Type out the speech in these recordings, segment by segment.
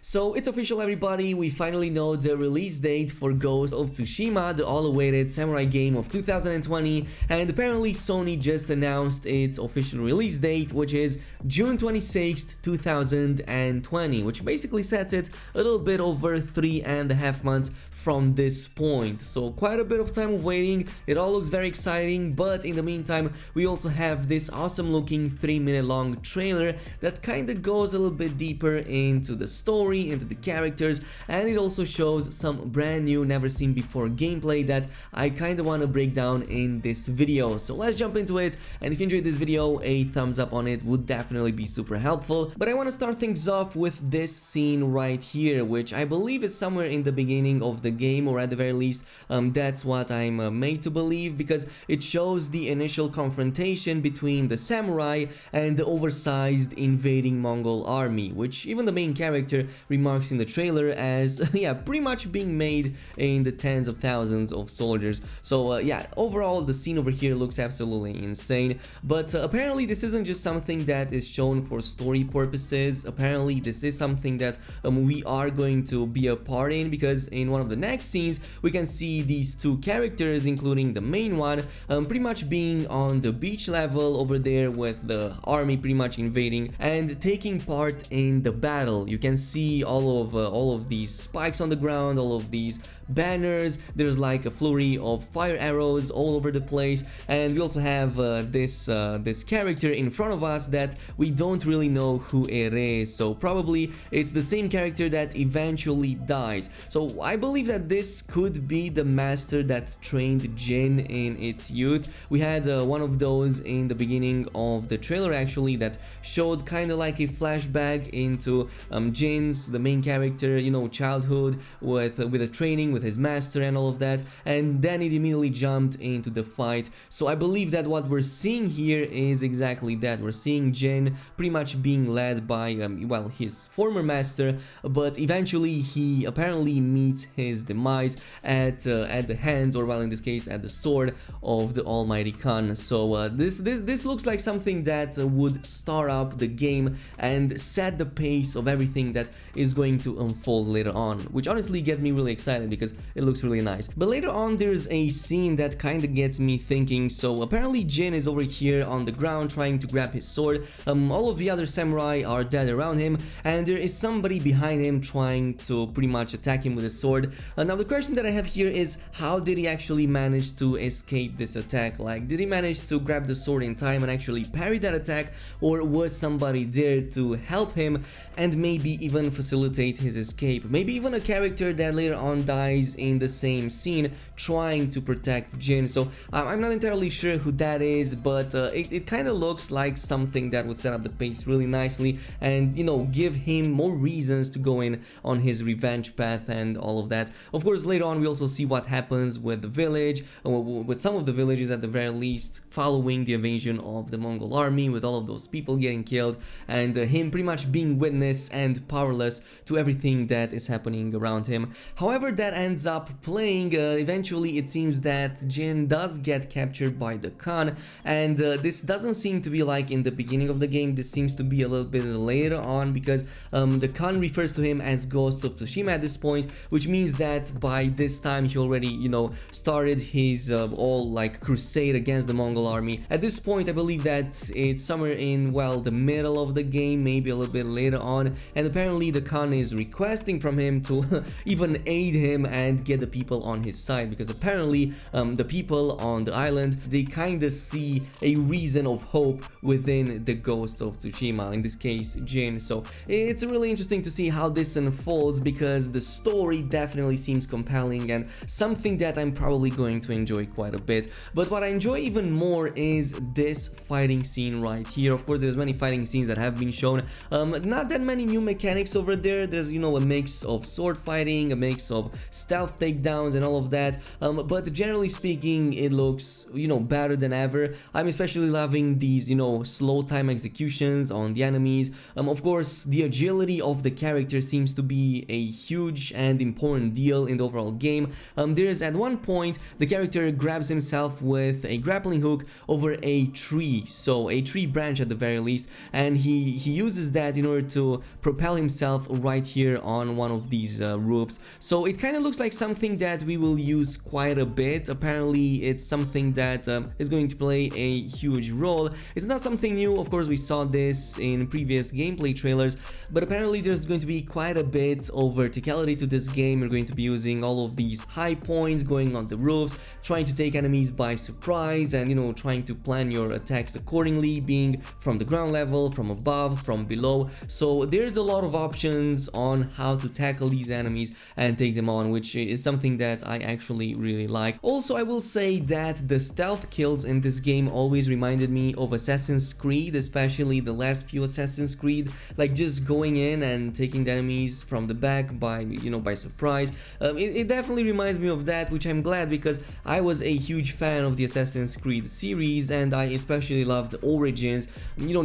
So it's official, everybody, we finally know the release date for Ghost of Tsushima, the all-awaited samurai game of 2020, and apparently Sony just announced its official release date, which is June 26th, 2020, which basically sets it a little bit over 3.5 months from this point. So quite a bit of time of waiting. It all looks very exciting, but in the meantime we also have this awesome looking 3-minute long trailer that kind of goes a little bit deeper into the story, into the characters, and it also shows some brand new, never seen before gameplay that I kind of want to break down in this video. So let's jump into it, and if you enjoyed this video, a thumbs up on it would definitely be super helpful. But I want to start things off with this scene right here, which I believe is somewhere in the beginning of the game, or at the very least that's what I'm made to believe, because it shows the initial confrontation between the samurai and the oversized invading Mongol army, which even the main character remarks in the trailer as yeah, pretty much being made in the tens of thousands of soldiers. So yeah, overall the scene over here looks absolutely insane, but apparently this isn't just something that is shown for story purposes. Apparently this is something that we are going to be a part in, because in one of the next scenes we can see these two characters, including the main one, pretty much being on the beach level over there with the army pretty much invading and taking part in the battle. You can see all of these spikes on the ground, all of these banners. There's like a flurry of fire arrows all over the place, and we also have this character in front of us that we don't really know who it is, so probably it's the same character that eventually dies. So I believe that this could be the master that trained Jin in its youth. We had one of those in the beginning of the trailer actually, that showed kind of like a flashback into Jin's, the main character, you know, childhood with the training with his master and all of that, and then it immediately jumped into the fight. So I believe that what we're seeing here is exactly that. We're seeing Jin pretty much being led by well, his former master, but eventually he apparently meets his demise at the hands, or well, in this case at the sword of the Almighty Khan. So this looks like something that would start up the game and set the pace of everything that is going to unfold later on, which honestly gets me really excited because it looks really nice. But later on there's a scene that kind of gets me thinking. So apparently Jin is over here on the ground trying to grab his sword. All of the other samurai are dead around him, and there is somebody behind him trying to pretty much attack him with a sword. Now the question that I have here is, how did he actually manage to escape this attack? Like, did he manage to grab the sword in time and actually parry that attack, or was somebody there to help him and maybe even facilitate his escape? Maybe even a character that later on dies in the same scene trying to protect Jin. So I'm not entirely sure who that is, but it kind of looks like something that would set up the pace really nicely and, you know, give him more reasons to go in on his revenge path and all of that. Of course, later on we also see what happens with the village, with some of the villages at the very least, following the invasion of the Mongol army, with all of those people getting killed and him pretty much being witness and powerless to everything that is happening around him. However that ends up playing, eventually it seems that Jin does get captured by the Khan, and this doesn't seem to be like in the beginning of the game. This seems to be a little bit later on, because the Khan refers to him as Ghost of Tsushima at this point, which means that by this time he already, you know, started his all like crusade against the Mongol army. At this point I believe that it's somewhere in, well, the middle of the game, maybe a little bit later on, and apparently the Khan is requesting from him to even aid him and get the people on his side, because apparently the people on the island, they kind of see a reason of hope within the Ghost of Tsushima, in this case Jin. So it's really interesting to see how this unfolds, because the story definitely seems compelling and something that I'm probably going to enjoy quite a bit. But what I enjoy even more is this fighting scene right here. Of course there's many fighting scenes that have been shown, not that many new mechanics over there. There's, you know, a mix of sword fighting, a mix of stealth takedowns and all of that, but generally speaking it looks, you know, better than ever. I'm especially loving these, you know, slow time executions on the enemies. Of course the agility of the character seems to be a huge and important deal in the overall game. There's at one point the character grabs himself with a grappling hook over a tree, so a tree branch at the very least, and he uses that in order to propel himself himself right here on one of these roofs. So it kind of looks like something that we will use quite a bit. Apparently it's something that is going to play a huge role. It's not something new, of course we saw this in previous gameplay trailers, but apparently there's going to be quite a bit of verticality to this game. You're going to be using all of these high points, going on the roofs, trying to take enemies by surprise, and trying to plan your attacks accordingly, being from the ground level, from above, from below. So there's a lot of options on how to tackle these enemies and take them on, which is something that I actually really like. Also, I will say that the stealth kills in this game always reminded me of Assassin's Creed, especially the last few Assassin's Creed, like just going in and taking the enemies from the back by by surprise. It definitely reminds me of that, which I'm glad, because I was a huge fan of the Assassin's Creed series, and I especially loved Origins,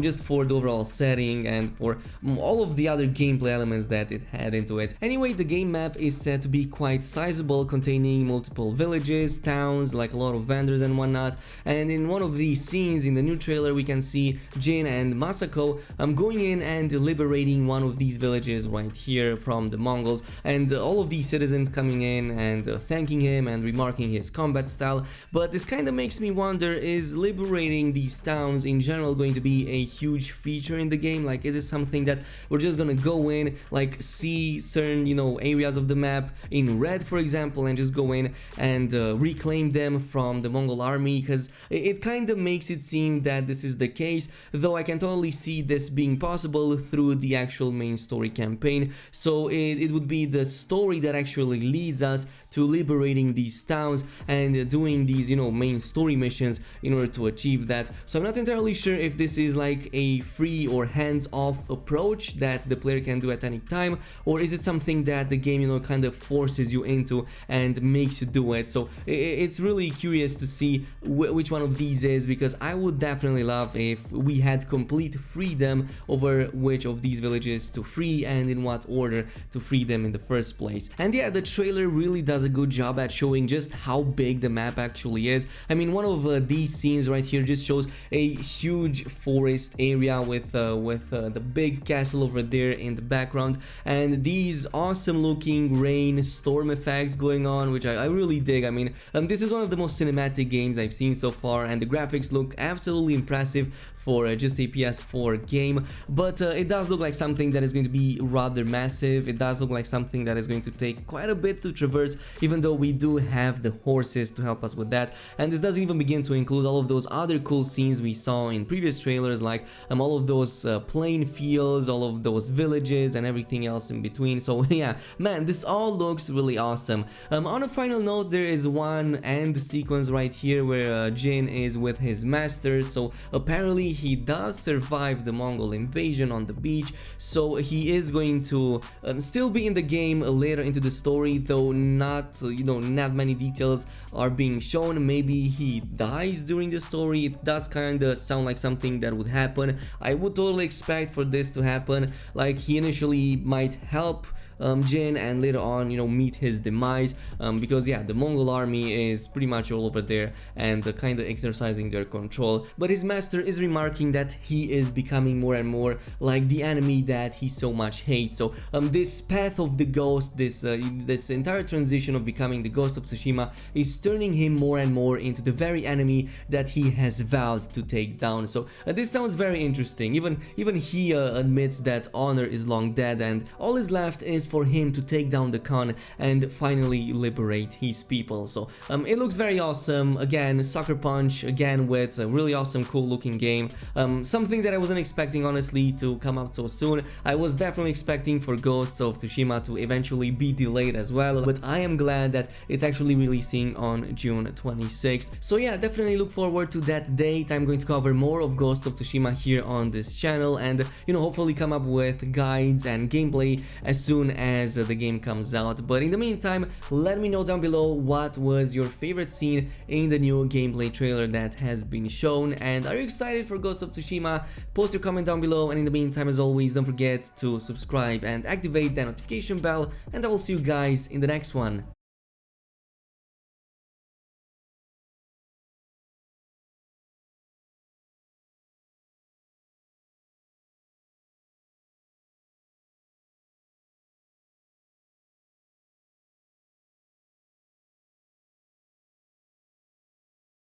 just for the overall setting and for all of the other gameplay elements that it had into it. Anyway, the game map is said to be quite sizable, containing multiple villages, towns, like a lot of vendors and whatnot. And in one of these scenes in the new trailer, we can see Jin and Masako going in and liberating one of these villages right here from the Mongols, and all of these citizens coming in and thanking him and remarking his combat style. But this kind of makes me wonder, is liberating these towns in general going to be a huge feature in the game? Like, is it something that we're just gonna go in, like see certain areas of the map in red, for example, and just go in and reclaim them from the Mongol army? Because it kind of makes it seem that this is the case, though I can totally see this being possible through the actual main story campaign. So it would be the story that actually leads us to liberating these towns and doing these main story missions in order to achieve that. So I'm not entirely sure if this is like a free or hands-off approach that the player can do at any time, or is it something that the game kind of forces you into and makes you do it. So it's really curious to see which one of these is, because I would definitely love if we had complete freedom over which of these villages to free and in what order to free them in the first place. And yeah, the trailer really does a good job at showing just how big the map actually is. I mean, one of these scenes right here just shows a huge forest area with the big castle over there in the background, and these awesome looking rain storm effects going on, which I really dig. I mean, this is one of the most cinematic games I've seen so far, and the graphics look absolutely impressive for just a PS4 game, but it does look like something that is going to be rather massive. It does look like something that is going to take quite a bit to traverse, even though we do have the horses to help us with that. And this doesn't even begin to include all of those other cool scenes we saw in previous trailers, like all of those plain fields, all of those villages, and everything else in between. So yeah, man, this all looks really awesome. On a final note, there is one end sequence right here where Jin is with his master. So apparently he does survive the Mongol invasion on the beach, so he is going to still be in the game later into the story, though not not many details are being shown. Maybe he dies during the story. It does kind of sound like something that would happen. I would totally expect for this to happen, like he initially might help Jin and later on meet his demise, because yeah, the Mongol army is pretty much all over there and kind of exercising their control. But his master is remarking that he is becoming more and more like the enemy that he so much hates. So this path of the ghost, this entire transition of becoming the ghost of Tsushima is turning him more and more into the very enemy that he has vowed to take down. So this sounds very interesting. Even he admits that honor is long dead, and all is left is for him to take down the Khan and finally liberate his people. So it looks very awesome. Again, Sucker Punch, again with a really awesome, cool looking game. Something that I wasn't expecting, honestly, to come out so soon. I was definitely expecting for Ghosts of Tsushima to eventually be delayed as well, but I am glad that it's actually releasing on June 26th. So yeah, definitely look forward to that date. I'm going to cover more of Ghosts of Tsushima here on this channel, and hopefully come up with guides and gameplay as soon as the game comes out. But in the meantime, let me know down below what was your favorite scene in the new gameplay trailer that has been shown, and are you excited for Ghost of Tsushima? Post your comment down below, and in the meantime, as always, don't forget to subscribe and activate the notification bell, and I will see you guys in the next one.